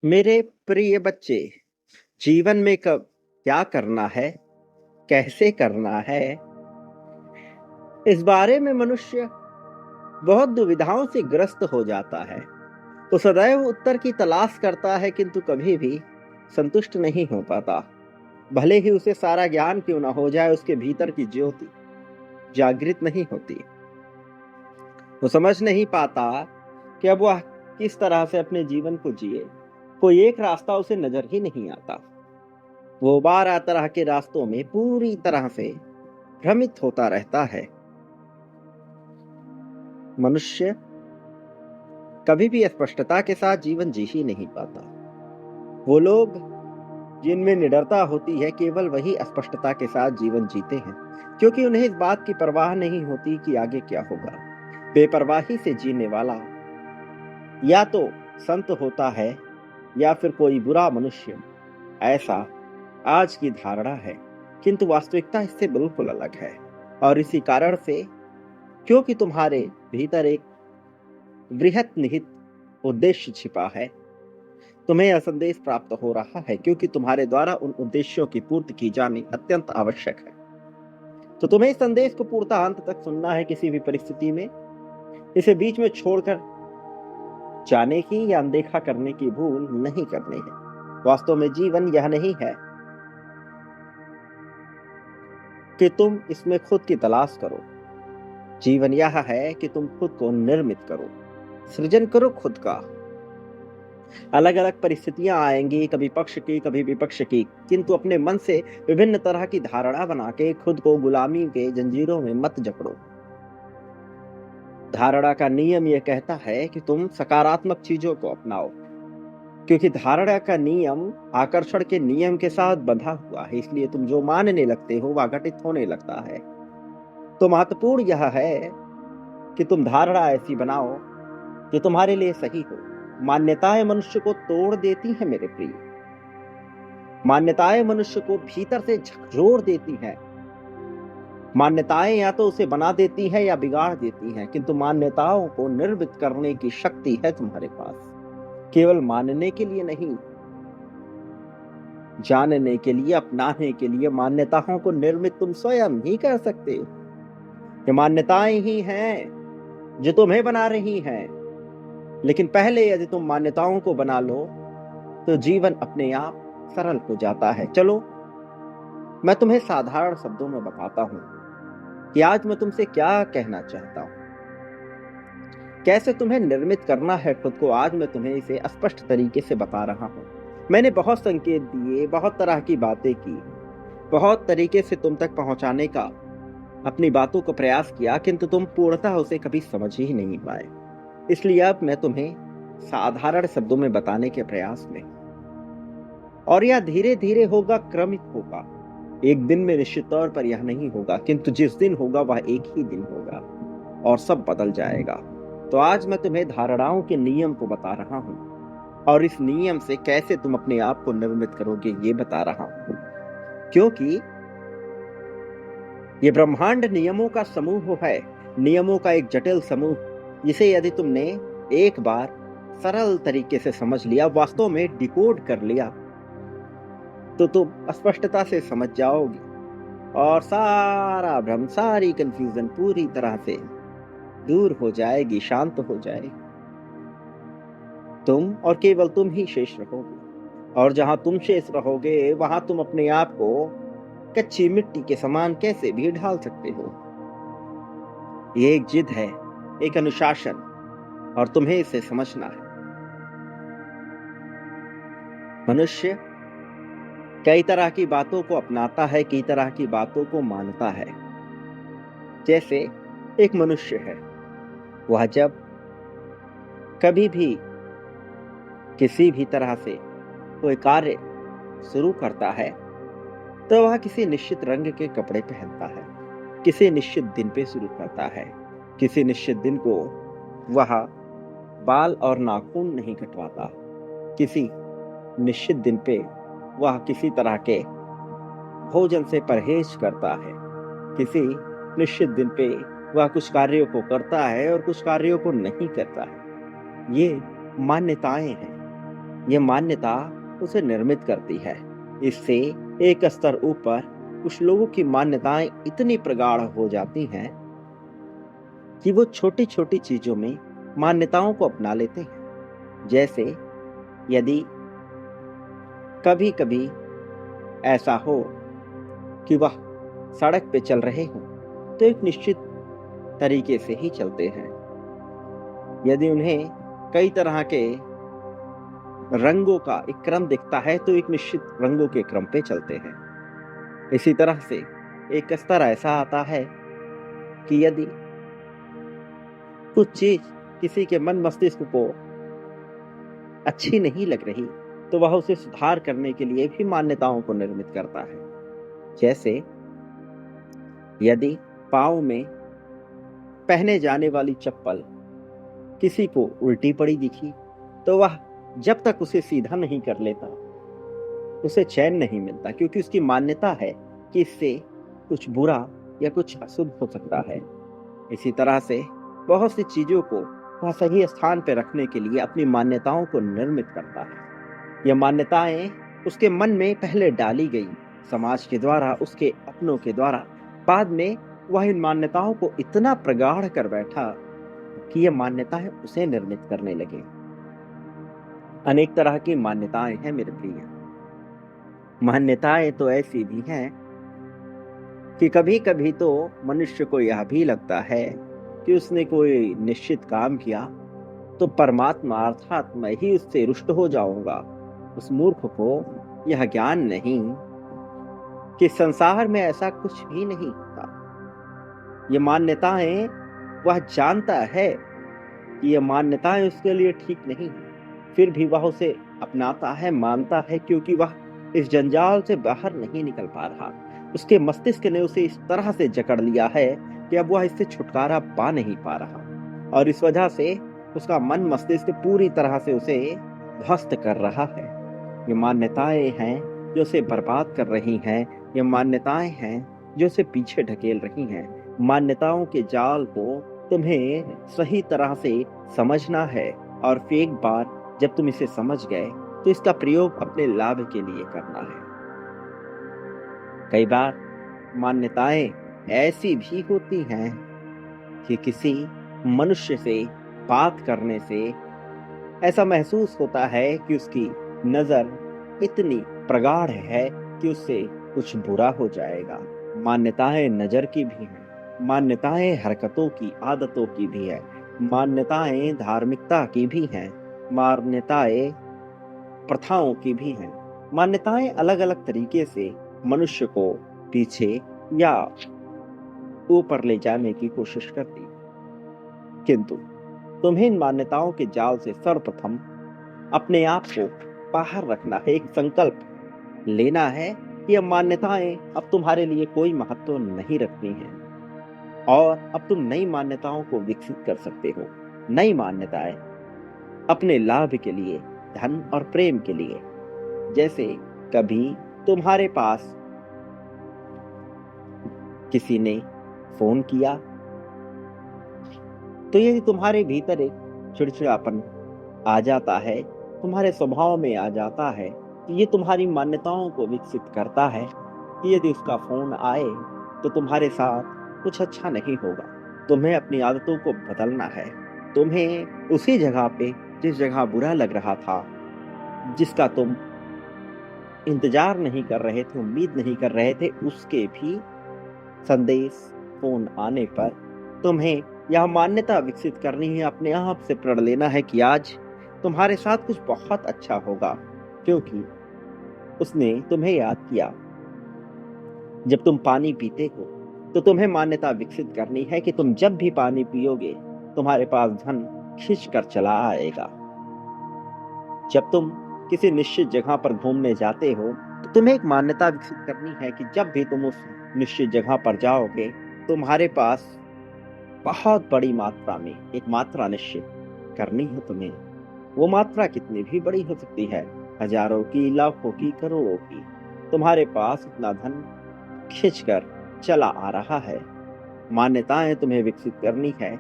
मेरे प्रिय बच्चे, जीवन में कब क्या करना है, कैसे करना है, इस बारे में मनुष्य बहुत दुविधाओं से ग्रस्त हो जाता है। तो सदैव उत्तर की तलाश करता है, किंतु कभी भी संतुष्ट नहीं हो पाता। भले ही उसे सारा ज्ञान क्यों ना हो जाए, उसके भीतर की ज्योति जागृत नहीं होती। वो समझ नहीं पाता कि अब वह किस तरह से अपने जीवन को जिए। कोई एक रास्ता उसे नजर ही नहीं आता। वो 12 तरह के रास्तों में पूरी तरह से भ्रमित होता रहता है। मनुष्य कभी भी स्पष्टता के साथ जीवन जी ही नहीं पाता। वो लोग जिनमें निडरता होती है, केवल वही स्पष्टता के साथ जीवन जीते हैं, क्योंकि उन्हें इस बात की परवाह नहीं होती कि आगे क्या होगा। बेपरवाही से जीने वाला या तो संत होता है या फिर कोई बुरा मनुष्य, ऐसा आज की धारणा है। किंतु वास्तविकता इससे बिल्कुल अलग है। और इसी कारण से, क्योंकि तुम्हारे भीतर एक बृहत निहित उद्देश्य छिपा है, तुम्हें यह संदेश प्राप्त हो रहा है, क्योंकि तुम्हारे द्वारा उन उद्देश्यों की पूर्ति की जानी अत्यंत आवश्यक है। तो तुम्हें इस संदेश को पूर्णतः अंत तक सुनना है। किसी भी परिस्थिति में इसे बीच में छोड़कर जाने की या अनदेखा करने की भूल नहीं करनी है। वास्तव में जीवन यह नहीं है कि तुम इसमें खुद की तलाश करो। जीवन यह है कि तुम खुद को निर्मित करो, सृजन करो खुद का। अलग अलग परिस्थितियां आएंगी, कभी पक्ष की कभी विपक्ष की, किंतु अपने मन से विभिन्न तरह की धारणा बना के खुद को गुलामी के जंजीरों में मत जकड़ो। धारणा का नियम यह कहता है कि तुम सकारात्मक चीजों को अपनाओ, क्योंकि धारणा का नियम आकर्षण के नियम के साथ बंधा हुआ है। इसलिए तुम जो मानने लगते हो वह घटित होने लगता है। तो महत्वपूर्ण यह है कि तुम धारणा ऐसी बनाओ जो तुम्हारे लिए सही हो। मान्यताएं मनुष्य को तोड़ देती हैं मेरे प्रिय। मान्यताएं मनुष्य को भीतर से झकझोर देती हैं। मान्यताएं या तो उसे बना देती हैं या बिगाड़ देती हैं, किंतु मान्यताओं को निर्मित करने की शक्ति है तुम्हारे पास। केवल मानने के लिए नहीं, जानने के लिए, अपनाने के लिए मान्यताओं को निर्मित तुम स्वयं ही कर सकते हो। ये मान्यताएं ही हैं जो तुम्हें बना रही हैं। लेकिन पहले यदि तुम मान्यताओं को बना लो तो जीवन अपने आप सरल हो जाता है। चलो, मैं तुम्हें साधारण शब्दों में बताता हूं कि आज मैं तुमसे क्या कहना चाहता हूं, कैसे तुम्हें निर्मित करना है खुद को। आज मैं तुम्हें इसे स्पष्ट तरीके से बता रहा हूं। मैंने बहुत संकेत दिए, बहुत तरह की बातें की, बहुत तरीके से तुम तक पहुंचाने का अपनी बातों को प्रयास किया, किंतु तुम पूर्णतः उसे कभी समझ ही नहीं पाए। इसलिए अब मैं तुम्हें साधारण शब्दों में बताने के प्रयास में, और यह धीरे धीरे होगा, क्रमिक होगा। एक दिन में निश्चित तौर पर यह नहीं होगा, किंतु जिस दिन होगा वह एक ही दिन होगा और सब बदल जाएगा। तो आज मैं तुम्हें धारणाओं के नियम को बता रहा हूं, और इस नियम से कैसे तुम अपने आप को निर्मित करोगे ये बता रहा हूं। क्योंकि ये ब्रह्मांड नियमों का समूह है, नियमों का एक जटिल समूह, जिसे यदि तुमने एक बार सरल तरीके से समझ लिया, वास्तव में डिकोड कर लिया, तो तुम स्पष्टता से समझ जाओगे और सारा भ्रम, सारी कंफ्यूजन पूरी तरह से दूर हो जाएगी, शांत हो जाएगी। तुम और केवल तुम ही शेष रहोगे, और जहां तुम शेष रहोगे वहां तुम अपने आप को कच्ची मिट्टी के समान कैसे भी ढाल सकते हो। ये एक जिद है, एक अनुशासन, और तुम्हें इसे समझना है। मनुष्य कई तरह की बातों को अपनाता है, कई तरह की बातों को मानता है। जैसे एक मनुष्य है, वह जब कभी भी किसी भी तरह से कोई कार्य शुरू करता है तो वह किसी निश्चित रंग के कपड़े पहनता है, किसी निश्चित दिन पे शुरू करता है। किसी निश्चित दिन को वह बाल और नाखून नहीं कटवाता। किसी निश्चित दिन पे वह किसी तरह के भोजन से परहेज करता है। किसी निश्चित दिन पे वह कुछ कार्यों को करता है और कुछ कार्यों को नहीं करता है। ये मान्यताएं हैं, यह मान्यता उसे निर्मित करती है। इससे एक स्तर ऊपर कुछ लोगों की मान्यताएं इतनी प्रगाढ़ हो जाती हैं कि वो छोटी छोटी चीजों में मान्यताओं को अपना लेते हैं। जैसे यदि कभी कभी ऐसा हो कि वह सड़क पे चल रहे हों तो एक निश्चित तरीके से ही चलते हैं। यदि उन्हें कई तरह के रंगों का एक क्रम दिखता है तो एक निश्चित रंगों के क्रम पे चलते हैं। इसी तरह से एक स्तर ऐसा आता है कि यदि कुछ चीज किसी के मन मस्तिष्क को अच्छी नहीं लग रही तो वह उसे सुधार करने के लिए भी मान्यताओं को निर्मित करता है। जैसे यदि पाँव में पहने जाने वाली चप्पल किसी को उल्टी पड़ी दिखी तो वह जब तक उसे सीधा नहीं कर लेता उसे चैन नहीं मिलता, क्योंकि उसकी मान्यता है कि इससे कुछ बुरा या कुछ अशुभ हो सकता है। इसी तरह से बहुत सी चीजों को वह सही स्थान पर रखने के लिए अपनी मान्यताओं को निर्मित करता है। यह मान्यताएं उसके मन में पहले डाली गई समाज के द्वारा, उसके अपनों के द्वारा। बाद में वह इन मान्यताओं को इतना प्रगाढ़ कर बैठा कि यह मान्यताएं उसे निर्मित करने लगे। अनेक तरह की मान्यताएं हैं मेरे प्रिय। मान्यताएं तो ऐसी भी हैं कि कभी कभी तो मनुष्य को यह भी लगता है कि उसने कोई निश्चित काम किया तो परमात्मा अर्थात मैं ही उससे रुष्ट हो जाऊंगा। उस मूर्ख को यह ज्ञान नहीं कि संसार में ऐसा कुछ भी नहीं होता। ये मान्यताएं वह जानता है कि ये मान्यताएं उसके लिए ठीक नहीं है, फिर भी वह उसे अपनाता है, मानता है, क्योंकि वह इस जंजाल से बाहर नहीं निकल पा रहा। उसके मस्तिष्क ने उसे इस तरह से जकड़ लिया है कि अब वह इससे छुटकारा पा नहीं पा रहा, और इस वजह से उसका मन मस्तिष्क पूरी तरह से उसे ध्वस्त कर रहा है। ये मान्यताएं हैं जो उसे बर्बाद कर रही हैं। ये मान्यताएं हैं जो उसे पीछे ढकेल रही हैं। मान्यताओं के जाल को तुम्हें सही तरह से समझना है, और फिर एक बार जब तुम इसे समझ गए तो इसका प्रयोग अपने लाभ के लिए करना है। कई बार मान्यताएं ऐसी भी होती हैं कि किसी मनुष्य से बात करने से ऐसा महसूस होता है कि उसकी नजर इतनी प्रगाढ़ है कि उससे कुछ बुरा हो जाएगा। मान्यताएं नजर की भी हैं, मान्यताएं हरकतों की, आदतों की भी है, मान्यताएं धार्मिकता की भी हैं, मान्यताएं प्रथाओं की भी हैं। मान्यताएं अलग अलग तरीके से मनुष्य को पीछे या ऊपर ले जाने की कोशिश करती, किंतु तुम्हें इन मान्यताओं के जाल से सर्वप्रथम अपने आप को बाहर रखना है। एक संकल्प लेना है कि अब मान्यताएं अब तुम्हारे लिए कोई महत्व नहीं रखती हैं, और अब तुम नई मान्यताओं को विकसित कर सकते हो। नई मान्यताएं अपने लाभ के लिए, धन और प्रेम के लिए। जैसे कभी तुम्हारे पास किसी ने फोन किया तो यदि तुम्हारे भीतर एक चिड़चिड़ापन आ जाता है, तुम्हारे स्वभाव में आ जाता है, तो ये तुम्हारी मान्यताओं को विकसित करता है कि यदि उसका फोन आए तो तुम्हारे साथ कुछ अच्छा नहीं होगा। तुम्हें अपनी आदतों को बदलना है। तुम्हें उसी जगह पे, जिस जगह बुरा लग रहा था, जिसका तुम इंतजार नहीं कर रहे थे, उम्मीद नहीं कर रहे थे, उसके भी संदेश फोन आने पर तुम्हें यह मान्यता विकसित करनी है, अपने आप से प्रण लेना है कि आज तुम्हारे साथ कुछ बहुत अच्छा होगा, क्योंकि उसने तुम्हें याद किया। जब तुम पानी पीते हो तो तुम्हें मान्यता विकसित करनी है कि तुम जब भी पानी पियोगे तुम्हारे पास धन खींच कर चला आएगा। जब तुम किसी निश्चित जगह पर घूमने जाते हो तो तुम्हें एक मान्यता विकसित करनी है कि जब भी तुम उस निश्चित जगह पर जाओगे तुम्हारे पास बहुत बड़ी मात्रा में एक मात्रा निश्चित करनी है तुम्हें। वो मात्रा कितनी भी बड़ी हो सकती है, हजारों की, लाखों की, करोड़ों की। तुम्हारे पास इतना धन खींचकर चला आ रहा है। मान्यताएं तुम्हें विकसित करनी है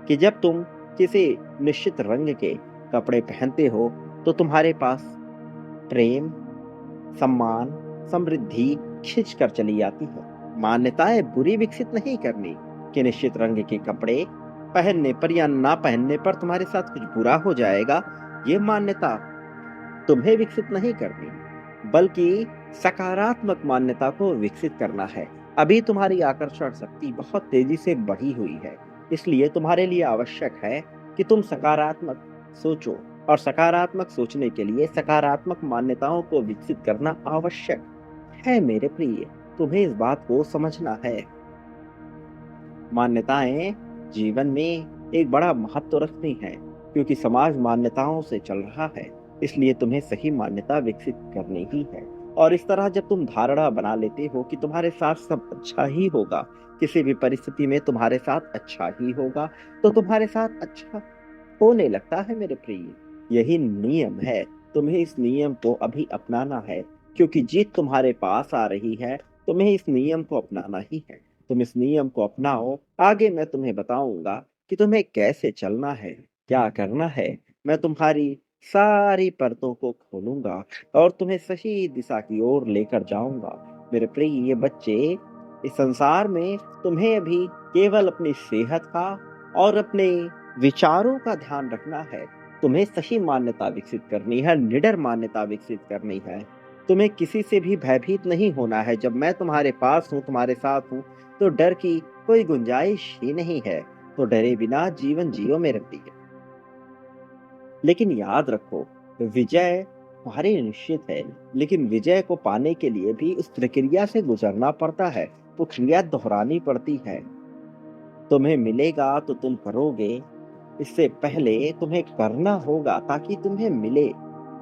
कि जब तुम किसी निश्चित रंग के कपड़े पहनते हो तो तुम्हारे पास प्रेम, सम्मान, समृद्धि खींच कर चली आती है। मान्यताएं बुरी विकसित नहीं करनी कि निश्चित रंग के कपड़े पहनने पर या ना पहनने पर तुम्हारे साथ कुछ बुरा हो जाएगा। ये मान्यता तुम्हें विकसित नहीं करनी, बल्कि सकारात्मक मान्यता को विकसित करना है। अभी तुम्हारी आकर्षण शक्ति बहुत तेजी से बढ़ी हुई है, इसलिए तुम्हारे लिए आवश्यक है कि तुम सकारात्मक सोचो, और सकारात्मक सोचने के लिए सकारात्मक मान्यताओं को विकसित करना आवश्यक है मेरे प्रिय। तुम्हें इस बात को समझना है। मान्यताएं जीवन में एक बड़ा महत्व रखती हैं, क्योंकि समाज मान्यताओं से चल रहा है। इसलिए तुम्हें सही मान्यता विकसित करनी ही है। और इस तरह जब तुम धारणा बना लेते हो कि तुम्हारे साथ सब अच्छा ही होगा, किसी भी परिस्थिति में तुम्हारे साथ अच्छा ही होगा, तो तुम्हारे साथ अच्छा होने लगता है मेरे प्रिय। यही नियम है। तुम्हें इस नियम को अभी अपनाना है, क्योंकि जीत तुम्हारे पास आ रही है। तुम्हें इस नियम को अपनाना ही है। तुम इस नियम को अपनाओ। आगे मैं तुम्हें बताऊंगा कि तुम्हें कैसे चलना है, क्या करना है। मैं तुम्हारी सारी परतों को खोलूंगा और तुम्हें सही दिशा की ओर लेकर जाऊंगा। मेरे प्रिय बच्चे, इस संसार में तुम्हें अभी केवल अपनी सेहत का और अपने विचारों का ध्यान रखना है। तुम्हें सही मान्यता विकसित करनी है, निडर मान्यता विकसित करनी है। तुम्हें किसी से भी भयभीत नहीं होना है। जब मैं तुम्हारे पास हूँ, तुम्हारे साथ हूँ, तो डर की कोई गुंजाइश ही नहीं है। तो डरे बिना जीवन जियो मेरे प्रिय। लेकिन याद रखो, विजय तुम्हारी निश्चित है, लेकिन विजय को पाने के लिए भी उस प्रक्रिया से गुजरना पड़ता है। वो क्रिया दोहरानी पड़ती है। तुम्हें मिलेगा तो तुम करोगे, इससे पहले तुम्हें करना होगा ताकि तुम्हें मिले।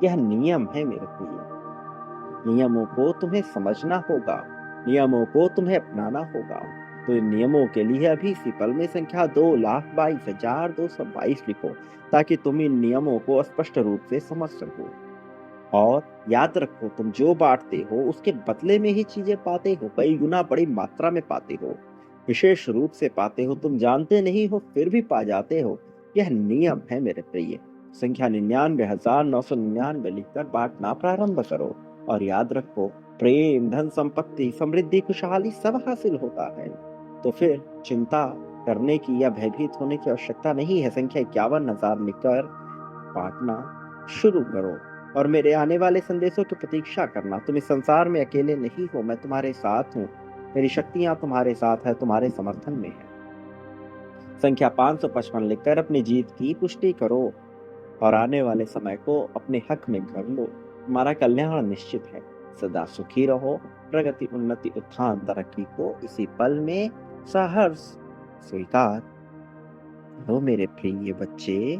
यह नियम है मेरे प्रिय। नियमों को तुम्हें समझना होगा, नियमों को तुम्हें अपनाना होगा। तो इन नियमों के लिए अभी इसी पल में संख्या 2,22,222 लिखो, ताकि तुम इन नियमों को स्पष्ट रूप से समझ सको। और याद रखो, तुम जो बांटते हो उसके बदले में ही चीजें पाते हो, कई गुना बड़ी मात्रा में पाते हो, विशेष रूप से पाते हो। तुम जानते नहीं हो फिर भी पा जाते हो। यह नियम है मेरे प्रिय। संख्या 99,999 लिखकर बांटना प्रारंभ करो। और याद रखो, प्रेम, धन, संपत्ति, समृद्धि, खुशहाली सब हासिल होता है। तो फिर चिंता करने की या भयभीत होने की आवश्यकता नहीं है। संख्या 51,000 लिखकर बांटना शुरू करो। और मेरे आने वाले संदेशों की प्रतीक्षा करना। तुम इस संसार में अकेले नहीं हो, मैं तुम्हारे साथ हूँ। मेरी शक्तियां तुम्हारे साथ है, तुम्हारे समर्थन में है। संख्या 555 लिखकर अपनी जीत की पुष्टि करो और आने वाले समय को अपने हक में कर लो। तुम्हारा कल्याण निश्चित है। सदा सुखी रहो। प्रगति, उन्नति, उत्थान, तरक्की को इसी पल में सहर्ष स्वीकार करो मेरे प्रिय बच्चे।